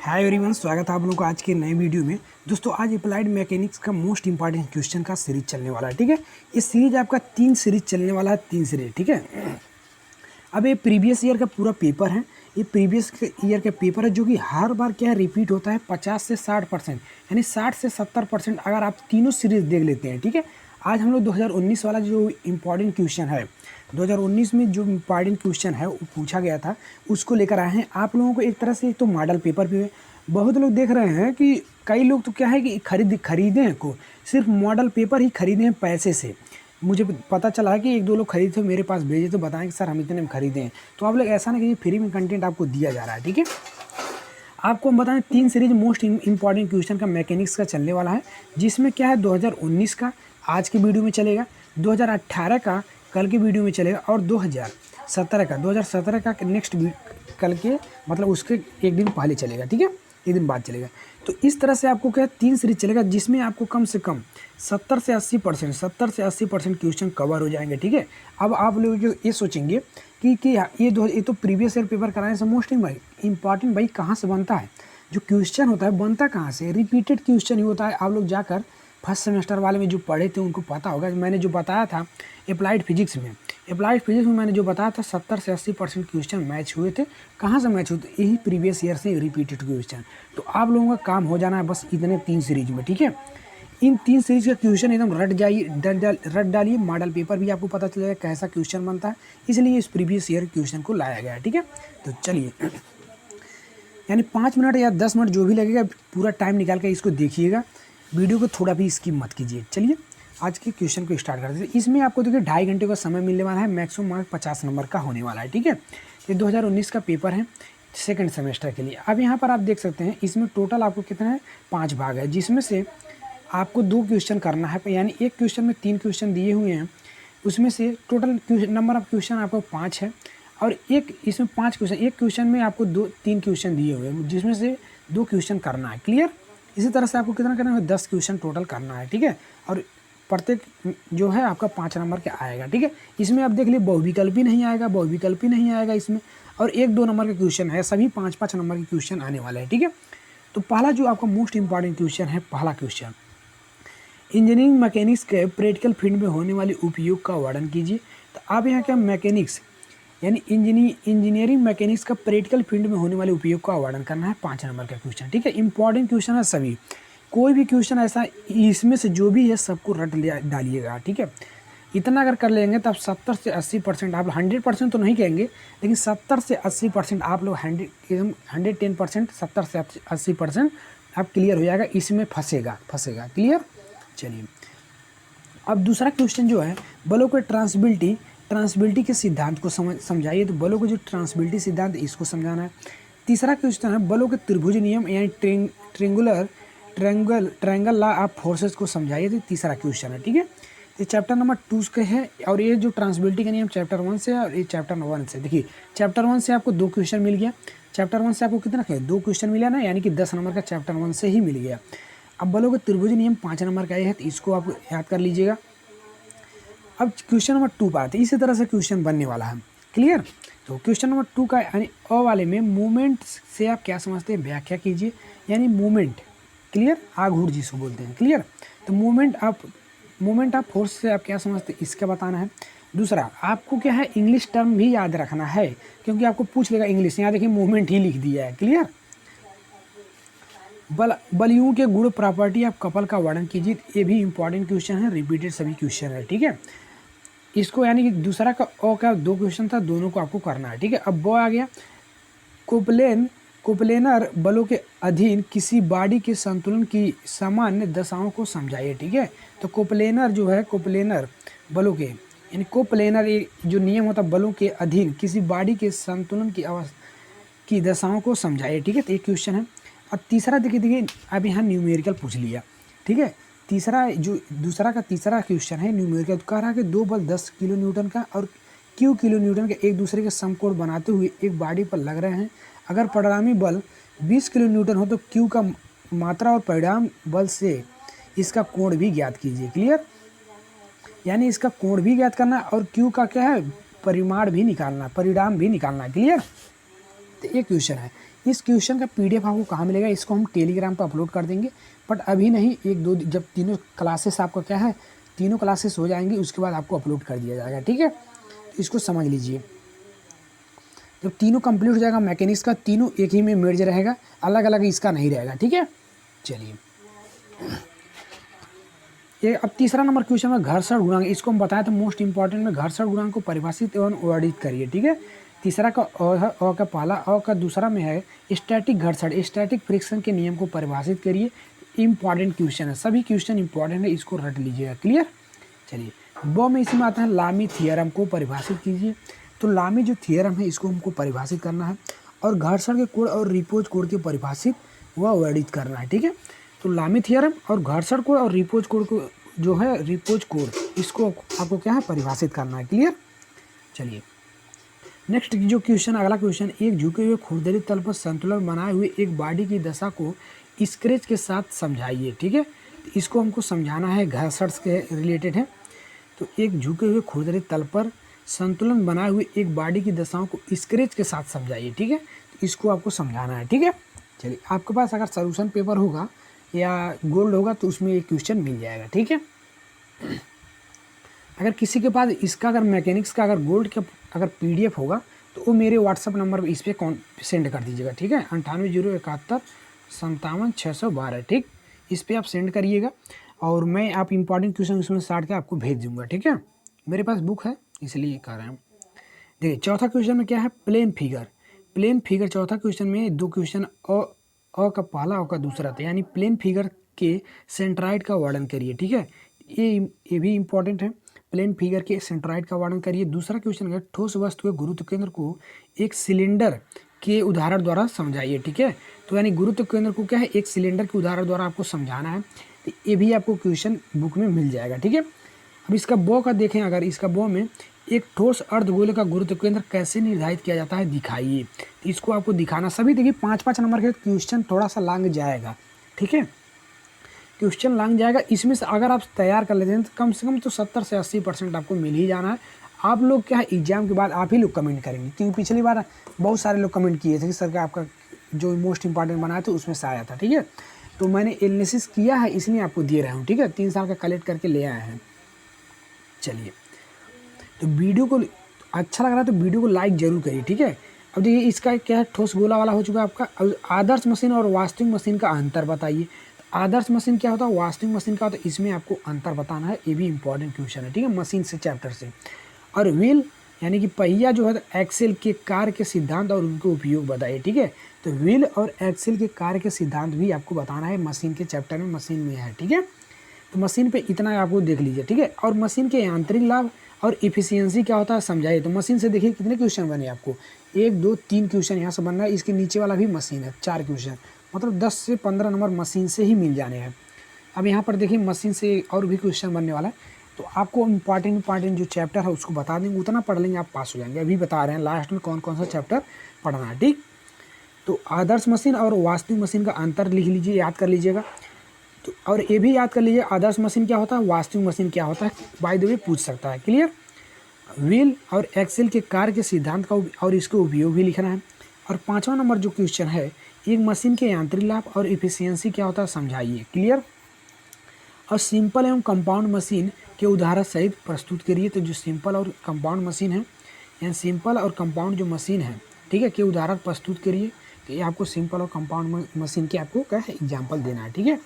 Hi everyone, स्वागत है आप लोगों को आज के नए वीडियो में। दोस्तों आज अप्लाइड मैकेनिक्स का मोस्ट इंपॉर्टेंट क्वेश्चन का सीरीज चलने वाला है। ठीक है, ये सीरीज आपका 3 सीरीज चलने वाला है, 3 सीरीज। ठीक है, अब ये प्रीवियस ईयर का पूरा पेपर है। ये प्रीवियस ईयर का पेपर है जो कि हर बार क्या है रिपीट होता है 50 से 60%, यानी 60 से 70% अगर आप तीनों सीरीज देख लेते हैं। ठीक है, आज हम लोग 2019 वाला जो इम्पॉर्टेंट क्वेश्चन है, 2019 में जो इम्पॉर्टेंट क्वेश्चन है वो पूछा गया था, उसको लेकर आए हैं आप लोगों को। एक तरह से एक तो मॉडल पेपर भी है। बहुत लोग देख रहे हैं कि कई लोग तो क्या है कि खरीदे हैं को सिर्फ मॉडल पेपर ही खरीदे हैं पैसे से। मुझे पता चला है कि एक दो लोग खरीदे थे, मेरे पास भेजे तो बताएं कि सर हम इतने में खरीदे हैं। तो आप लोग ऐसा नहीं कि फ्री में कंटेंट आपको दिया जा रहा है। ठीक है, आपको हम बताएं 3 सीरीज मोस्ट इंपॉर्टेंट क्वेश्चन का मैकेनिक्स का चलने वाला है, जिसमें क्या है 2019 का आज के वीडियो में चलेगा, 2018 का कल के वीडियो में चलेगा, और 2017 का नेक्स्ट कल के मतलब उसके एक दिन पहले चलेगा। ठीक है, एक दिन बाद चलेगा। तो इस तरह से आपको क्या 3 सीरीज चलेगा, जिसमें आपको कम से कम 70 से 80% क्वेश्चन कवर हो जाएंगे। ठीक है, अब आप लोग जो ये सोचेंगे कि ये तो प्रीवियस ईयर पेपर कराने से मोस्ट इंपॉर्टेंट भाई कहाँ से बनता है। जो क्वेश्चन होता है बनता कहाँ से, रिपीटेड क्वेश्चन ही होता है। आप लोग जाकर फर्स्ट सेमेस्टर वाले में जो पढ़े थे उनको पता होगा। मैंने जो बताया था अप्लाइड फिजिक्स में मैंने जो बताया था 70 से 80% क्वेश्चन मैच हुए थे। कहाँ से मैच हुए थे? यही प्रीवियस ईयर से रिपीटेड क्वेश्चन। तो आप लोगों का काम हो जाना है बस इतने 3 सीरीज में। ठीक है, इन 3 सीरीज का क्वेश्चन एकदम रट डालिए। मॉडल पेपर भी आपको पता चल जाएगा कैसा क्वेश्चन बनता है, इसलिए इस प्रीवियस ईयर क्वेश्चन को लाया गया है। ठीक है, तो चलिए, यानी 5 मिनट या 10 मिनट जो भी लगेगा पूरा टाइम निकाल कर इसको देखिएगा, वीडियो को थोड़ा भी स्किप मत कीजिए। चलिए आज के क्वेश्चन को स्टार्ट करते हैं। इसमें आपको देखिए 2.5 घंटे का समय मिलने वाला है, मैक्सिमम मार्क 50 नंबर का होने वाला है। ठीक है, ये 2019 का पेपर है सेकंड सेमेस्टर के लिए। अब यहाँ पर आप देख सकते हैं इसमें टोटल आपको कितना है 5 भाग है, जिसमें से आपको 2 क्वेश्चन करना है, यानी एक क्वेश्चन में 3 क्वेश्चन दिए हुए हैं। उसमें से टोटल नंबर ऑफ क्वेश्चन आपको 5 है, और एक इसमें 5 क्वेश्चन, एक क्वेश्चन में आपको 3 क्वेश्चन दिए हुए हैं, जिसमें से 2 क्वेश्चन करना है। क्लियर? इसी तरह से आपको कितना करना है 10 क्वेश्चन टोटल करना है। ठीक है, और प्रत्येक जो है आपका 5 नंबर का आएगा। ठीक है, इसमें आप देख लीजिए बहुविकल्पी नहीं आएगा इसमें, और 1-2 नंबर का क्वेश्चन है, सभी 5-5 नंबर के क्वेश्चन आने वाले हैं। ठीक है, तो पहला जो आपका मोस्ट इंपॉर्टेंट क्वेश्चन है, पहला क्वेश्चन, इंजीनियरिंग मैकेनिक्स के प्रैक्टिकल फील्ड में होने वाले उपयोग का वर्णन कीजिए। तो आप यहाँ क्या मैकेनिक्स यानी इंजीनियरिंग मैकेनिक्स का प्रैक्टिकल फील्ड में होने वाले उपयोग का वर्णन करना है, 5 नंबर का क्वेश्चन। ठीक है, इंपॉर्टेंट क्वेश्चन है सभी, कोई भी क्वेश्चन ऐसा इसमें से जो भी है सबको रट डालिएगा। ठीक है, इतना अगर कर लेंगे तब 70 से 80% आप 100% तो नहीं कहेंगे, लेकिन 70 से 80% आप लोग 110%, 70 से 80% आप क्लियर हो जाएगा, इसमें फंसेगा। क्लियर? चलिए, अब दूसरा क्वेश्चन जो है बलों के ट्रांसबिलिटी के सिद्धांत को समझाइए। तो बलों के जो ट्रांसबिलिटी सिद्धांत इसको समझाना है। तीसरा क्वेश्चन है बलों के त्रिभुज नियम यानी ट्रायंगल लॉ ऑफ फोर्सेस को समझाइए। तो तीसरा क्वेश्चन है। ठीक है, ये चैप्टर नंबर 2 के है, और ये जो ट्रांसबिलिटी का नियम चैप्टर 1 से और ये चैप्टर 1 से। देखिए चैप्टर 1 से आपको 2 क्वेश्चन मिल गया, चैप्टर 1 से आपको कितना 2 क्वेश्चन मिला ना, यानी कि 10 नंबर का चैप्टर 1 से ही मिल गया। अब बलों के त्रिभुज नियम 5 नंबर का है, तो इसको आप याद कर लीजिएगा। अब क्वेश्चन नंबर 2 पर आते हैं, इसी तरह से क्वेश्चन बनने वाला है। क्लियर? तो क्वेश्चन नंबर 2 का यानी अ वाले में मूवमेंट से आप क्या समझते हैं, व्याख्या कीजिए। यानी मूवमेंट, क्लियर, आघूर्ण जिसको बोलते हैं। क्लियर? तो मूवमेंट ऑफ फोर्स से आप क्या समझते हैं, इसका बताना है। दूसरा आपको क्या है इंग्लिश टर्म भी याद रखना है, क्योंकि आपको पूछ लेगा इंग्लिश। यहाँ देखिए मूवमेंट ही लिख दिया है। क्लियर? बलयुओं के गुण प्रॉपर्टी ऑफ कपल का वर्णन कीजिए। ये भी इंपॉर्टेंट क्वेश्चन है, रिपीटेड सभी क्वेश्चन है। ठीक है, इसको यानी कि दूसरा का ओ का 2 क्वेश्चन था, दोनों को आपको करना है। ठीक है, अब वो आ गया कोप्लेनर बलों के अधीन किसी बॉडी के संतुलन की सामान्य दशाओं को समझाइए। ठीक है, तो कोप्लेनर जो है, कोप्लेनर बलों के यानी कोप्लेनर जो नियम होता है बलों के अधीन किसी बॉडी के संतुलन की दशाओं को समझाइए। ठीक है, तो एक क्वेश्चन है। अब तीसरा देखिए अब यहाँ न्यूमेरिकल पूछ लिया। ठीक है, तीसरा जो दूसरा का तीसरा क्वेश्चन है न्यूमेरिकल, कह रहा है कि 2 बल 10 किलो न्यूटन का और Q किलो न्यूटन के एक दूसरे के समकोण बनाते हुए एक बॉडी पर लग रहे हैं। अगर परिणामी बल 20 किलो न्यूटन हो तो Q का मात्रा और परिणाम बल से इसका कोण भी ज्ञात कीजिए। क्लियर? यानी इसका कोण भी ज्ञात करना और Q का क्या है परिमाण भी निकालना, परिणाम भी निकालना। क्लियर? तो ये क्वेश्चन है। इस क्वेश्चन का PDF आपको कहाँ मिलेगा, इसको हम टेलीग्राम पर अपलोड कर देंगे, बट अभी नहीं, एक दो जब तीनों क्लासेस आपका क्या है, तीनों क्लासेस हो जाएंगी उसके बाद आपको अपलोड कर दिया जाएगा, ठीक है। तो इसको समझ लीजिए, जब तीनों कंप्लीट हो जाएगा मैकेनिक्स का, तीनों एक ही में मेर्ज रहेगा, अलग अलग इसका नहीं रहेगा, ठीक है। चलिए ये अब तीसरा नंबर क्वेश्चन में घर्षण गुणांक, इसको हम बताया था मोस्ट इंपॉर्टेंट में, घर्षण गुणांक को परिभाषित एवं वर्णित करिए, ठीक है। तीसरा का अ का पहला, अ का दूसरा में है स्टैटिक घर्षण, स्टैटिक फ्रिक्शन के नियम को परिभाषित करिए। इंपॉर्टेंट क्वेश्चन है, सभी क्वेश्चन इंपॉर्टेंट है, इसको रट लीजिएगा, क्लियर। चलिए ब में इसमें आता है लामी थियरम को परिभाषित कीजिए। तो लामी जो थियरम है इसको हमको परिभाषित करना है, और घर्षण के कोण और रिपोज कोण के परिभाषित व वर्णित करना है, ठीक है। तो लामी थियरम और घर्षण कोण और रिपोज कोण को जो है रिपोज कोण, इसको आपको क्या है परिभाषित करना है, क्लियर। चलिए नेक्स्ट जो क्वेश्चन, अगला क्वेश्चन, एक झुके हुए खुरदरी तल पर संतुलन बनाए हुए एक बॉडी की दशा को स्क्रेच के साथ समझाइए, ठीक है। तो इसको हमको समझाना है, घर्षण के रिलेटेड है। तो एक झुके हुए खुरदरी तल पर संतुलन बनाए हुए एक बॉडी की दशाओं को स्क्रेच के साथ समझाइए, ठीक है। तो इसको आपको समझाना है, ठीक है। चलिए आपके पास अगर सोल्यूशन पेपर होगा या गोल्ड होगा तो उसमें एक क्वेश्चन मिल जाएगा, ठीक है। अगर किसी के पास इसका अगर मैकेनिक्स का अगर गोल्ड का अगर PDF होगा तो वो मेरे व्हाट्सअप नंबर पर इस पर सेंड कर दीजिएगा, ठीक है। 9801715712, ठीक, इस पर आप सेंड करिएगा और मैं आप इंपॉर्टेंट क्वेश्चन उसमें साट के आपको भेज दूंगा, ठीक है। मेरे पास बुक है इसलिए कर रहे हैं। देखिए चौथा क्वेश्चन में क्या है, प्लेन फिगर। प्लेन फिगर चौथा क्वेश्चन में दो क्वेश्चन अ का पहला और का दूसरा था, यानी प्लेन फिगर के सेंट्राइड का वर्णन करिए, ठीक है। ये भी इंपॉर्टेंट है, प्लेन फिगर के सेंट्राइड का वर्णन करिए। दूसरा क्वेश्चन है ठोस वस्तु के गुरुत्व केंद्र को एक सिलेंडर के उदाहरण द्वारा समझाइए, ठीक है। तो यानी गुरुत्व केंद्र को क्या है, एक सिलेंडर के उदाहरण द्वारा आपको समझाना है। तो ये भी आपको क्वेश्चन बुक में मिल जाएगा, ठीक है। अब इसका बो का देखें, अगर इसका बो में एक ठोस अर्धगोले का गुरुत्व केंद्र कैसे निर्धारित किया जाता है दिखाइए। तो इसको आपको दिखाना, सभी देखिए 5-5 नंबर के क्वेश्चन थोड़ा सा लॉन्ग जाएगा, ठीक है। क्वेश्चन लॉन्ग जाएगा, इसमें से अगर आप तैयार कर लेते हैं तो कम से कम तो 70 से 80% आपको मिल ही जाना है। आप लोग क्या है एग्जाम के बाद आप ही लोग कमेंट करेंगे, क्योंकि पिछली बार बहुत सारे लोग कमेंट किए थे कि सर का आपका जो मोस्ट इंपॉर्टेंट बनाया था उसमें से आया था, ठीक है। तो मैंने एनालिसिस किया है इसलिए आपको दे रहा हूँ, ठीक है। 3 साल का कलेक्ट करके ले आए हैं। चलिए तो वीडियो को अच्छा लग रहा है तो वीडियो को लाइक जरूर करिए, ठीक है। अब देखिए इसका क्या है, ठोस गोला वाला हो चुका है आपका। अब आदर्श मशीन और वास्तविक मशीन का अंतर बताइए। आदर्श मशीन क्या होता है, वास्तविक मशीन का होता है, इसमें आपको अंतर बताना है। ये भी इंपॉर्टेंट क्वेश्चन है, ठीक है, मशीन से चैप्टर से। और व्हील यानी कि पहिया जो है एक्सेल के कार्य के सिद्धांत और उनके उपयोग बताइए, ठीक है। तो व्हील और एक्सेल के कार्य के सिद्धांत भी आपको बताना है, मशीन के चैप्टर में मशीन में है, ठीक है। तो मशीन पे इतना आपको देख लीजिए, ठीक है। और मशीन के यांत्रिक लाभ और इफिशियंसी क्या होता है समझाइए। तो मशीन से देखिए कितने क्वेश्चन बने आपको, 1 2 3 क्वेश्चन यहाँ से बन रहा है। इसके नीचे वाला भी मशीन है, 4 क्वेश्चन, मतलब 10 से 15 नंबर मशीन से ही मिल जाने हैं। अब यहाँ पर देखिए मशीन से और भी क्वेश्चन बनने वाला है। तो आपको इंपॉर्टेंट जो चैप्टर है उसको बता देंगे, उतना पढ़ लेंगे आप पास हो जाएंगे। अभी बता रहे हैं लास्ट में कौन कौन सा चैप्टर पढ़ना है, ठीक। तो आदर्श मशीन और वास्तविक मशीन का अंतर लिख लीजिए, याद कर लीजिएगा। तो और ये भी याद कर लीजिए आदर्श मशीन क्या होता है, वास्तविक मशीन क्या होता है, बाय द वे पूछ सकता है, क्लियर। व्हील और एक्सेल के कार्य के सिद्धांत का और इसके उपयोग भी लिखना है। और 5वां नंबर जो क्वेश्चन है, एक मशीन के यांत्रिक लाभ और इफिशियंसी क्या होता है समझाइए, क्लियर। और सिंपल एवं कंपाउंड मशीन के उदाहरण सहित प्रस्तुत करिए। तो जो सिंपल और कंपाउंड मशीन है, यानी सिंपल और कंपाउंड जो मशीन है, ठीक है, के उदाहरण प्रस्तुत करिए। तो ये आपको सिंपल और कंपाउंड मशीन के आपको क्या है एग्जाम्पल देना है, ठीक है।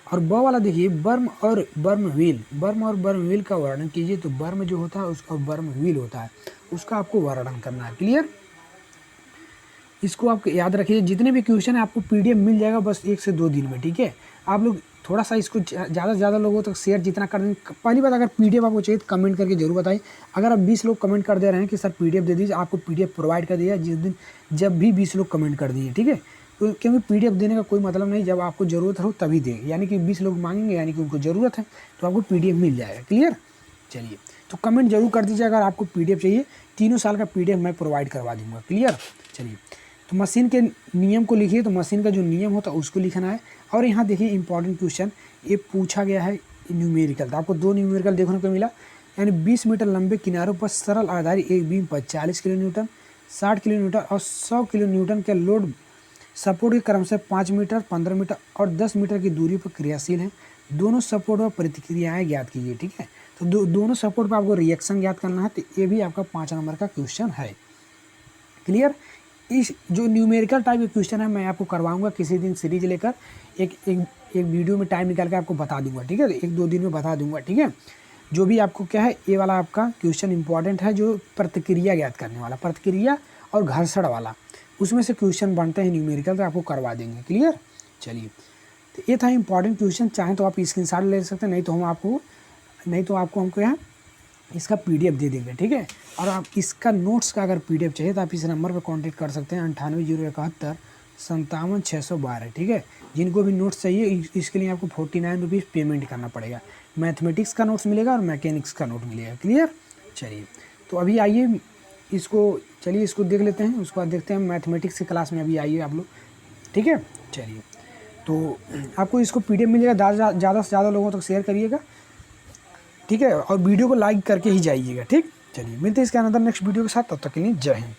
और ब वाला देखिए बर्म और बर्म व्हील, बर्म और बर्म व्हील का वर्णन कीजिए। तो बर्म जो होता है उसका बर्म व्हील होता है, उसका आपको वर्णन करना है, क्लियर। इसको आप याद रखिए, जितने भी क्वेश्चन है आपको PDF मिल जाएगा बस 1 से 2 दिन में, ठीक है। आप लोग थोड़ा सा इसको ज़्यादा से ज़्यादा लोगों तक शेयर जितना कर दें। पहली बात, अगर PDF आपको चाहिए तो कमेंट करके जरूर बताइए। अगर आप 20 लोग कमेंट कर दे रहे हैं कि सर PDF दे दीजिए, आपको PDF प्रोवाइड कर दिया जिस दिन जब भी 20 लोग कमेंट कर दिए, ठीक है। तो क्योंकि PDF देने का कोई मतलब नहीं, जब आपको ज़रूरत हो तभी दें, यानी कि 20 लोग मांगेंगे यानी कि उनको ज़रूरत है, तो आपको PDF मिल जाएगा, क्लियर। चलिए तो कमेंट जरूर कर दीजिए अगर आपको PDF चाहिए, 3 साल का PDF मैं प्रोवाइड करवा दूँगा, क्लियर। चलिए तो मशीन के नियम को लिखिए। तो मशीन का जो नियम होता है उसको लिखना है। और यहाँ देखिए इंपॉर्टेंट क्वेश्चन ये पूछा गया है न्यूमेरिकल, तो आपको 2 न्यूमेरिकल देखने को मिला। यानी 20 मीटर लंबे किनारों पर सरल आधारित एक बीम पर 40 किलो न्यूटन, 60 किलो न्यूटन और 100 किलो न्यूटन के लोड सपोर्ट के क्रम से 5 मीटर, 15 मीटर और 10 मीटर की दूरी पर क्रियाशील है। दोनों सपोर्ट और प्रतिक्रियाएं ज्ञात कीजिए। ठीक है, तो दोनों सपोर्ट पर आपको रिएक्शन ज्ञात करना है, तो ये भी आपका 5 नंबर का क्वेश्चन है। क्लियर। इस जो न्यूमेरिकल टाइप के क्वेश्चन है मैं आपको करवाऊंगा किसी दिन सीरीज लेकर, एक वीडियो में टाइम निकाल के आपको बता दूंगा। ठीक है, 1-2 दिन में बता दूंगा। ठीक है, जो भी आपको क्या है, ये वाला आपका क्वेश्चन इंपॉर्टेंट है, जो प्रतिक्रिया ज्ञात करने वाला, प्रतिक्रिया और घर्षण वाला, उसमें से क्वेश्चन बनते हैं न्यूमेरिकल, तो आपको करवा देंगे। क्लियर। चलिए, तो ये था इंपॉर्टेंट क्वेश्चन। चाहें तो आप स्क्रीनशॉट ले सकते हैं, नहीं तो आपको हमको यहाँ इसका PDF दे देंगे। ठीक है, और आप इसका नोट्स का अगर PDF चाहिए तो आप इस नंबर पर कांटेक्ट कर सकते हैं 980171 5712। ठीक है, जिनको भी नोट्स चाहिए इसके लिए आपको 49 रुपीज़ पेमेंट करना पड़ेगा। मैथमेटिक्स का नोट्स मिलेगा और मैकेनिक्स का नोट मिलेगा। क्लियर। चलिए, तो अभी आइए इसको देख लेते हैं, उसके बाद देखते हैं मैथमेटिक्स की क्लास में। अभी आइए आप लोग। ठीक है, चलिए, तो आपको इसको PDF मिलेगा। ज़्यादा से ज़्यादा लोगों तक शेयर करिएगा। ठीक है, और वीडियो को लाइक करके ही जाइएगा। ठीक, चलिए मिलते हैं इसके अंदर नेक्स्ट वीडियो के साथ। तब तक के लिए जय हिंद।